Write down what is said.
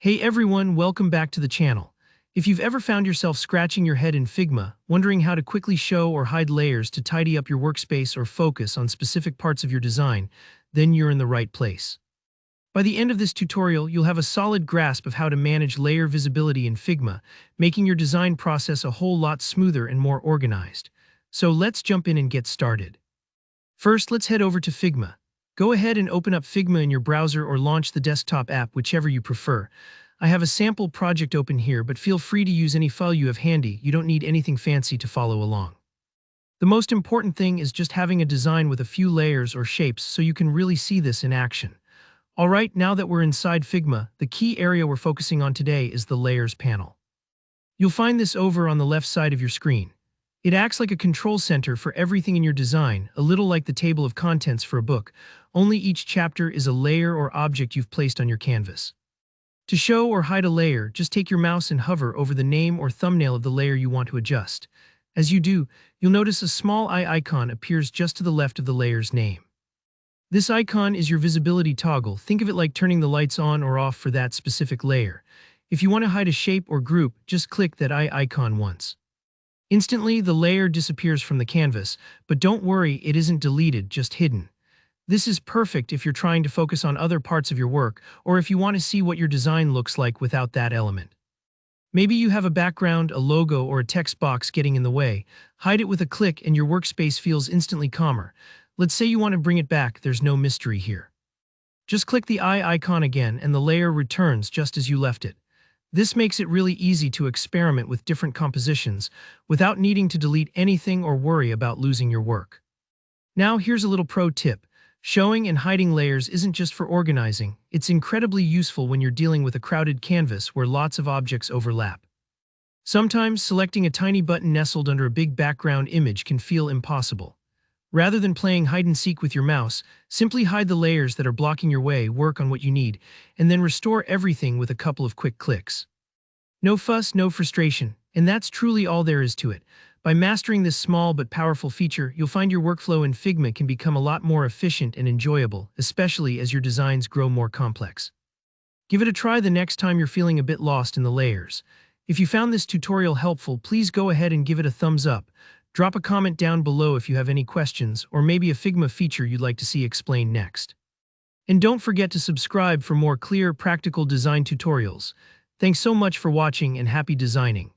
Hey everyone, welcome back to the channel. If you've ever found yourself scratching your head in Figma, wondering how to quickly show or hide layers to tidy up your workspace or focus on specific parts of your design, then you're in the right place. By the end of this tutorial, you'll have a solid grasp of how to manage layer visibility in Figma, making your design process a whole lot smoother and more organized. So let's jump in and get started. First, let's head over to Figma. Go ahead and open up Figma in your browser or launch the desktop app, whichever you prefer. I have a sample project open here, but feel free to use any file you have handy. You don't need anything fancy to follow along. The most important thing is just having a design with a few layers or shapes so you can really see this in action. Alright, now that we're inside Figma, the key area we're focusing on today is the Layers panel. You'll find this over on the left side of your screen. It acts like a control center for everything in your design, a little like the table of contents for a book, only each chapter is a layer or object you've placed on your canvas. To show or hide a layer, just take your mouse and hover over the name or thumbnail of the layer you want to adjust. As you do, you'll notice a small eye icon appears just to the left of the layer's name. This icon is your visibility toggle. Think of it like turning the lights on or off for that specific layer. If you want to hide a shape or group, just click that eye icon once. Instantly, the layer disappears from the canvas, but don't worry, it isn't deleted, just hidden. This is perfect if you're trying to focus on other parts of your work, or if you want to see what your design looks like without that element. Maybe you have a background, a logo, or a text box getting in the way. Hide it with a click and your workspace feels instantly calmer. Let's say you want to bring it back, there's no mystery here. Just click the eye icon again and the layer returns just as you left it. This makes it really easy to experiment with different compositions without needing to delete anything or worry about losing your work. Now here's a little pro tip. Showing and hiding layers isn't just for organizing, it's incredibly useful when you're dealing with a crowded canvas where lots of objects overlap. Sometimes selecting a tiny button nestled under a big background image can feel impossible. Rather than playing hide-and-seek with your mouse, simply hide the layers that are blocking your way, work on what you need, and then restore everything with a couple of quick clicks. No fuss, no frustration, and that's truly all there is to it. By mastering this small but powerful feature, you'll find your workflow in Figma can become a lot more efficient and enjoyable, especially as your designs grow more complex. Give it a try the next time you're feeling a bit lost in the layers. If you found this tutorial helpful, please go ahead and give it a thumbs up. Drop a comment down below if you have any questions, or maybe a Figma feature you'd like to see explained next. And don't forget to subscribe for more clear, practical design tutorials. Thanks so much for watching and happy designing.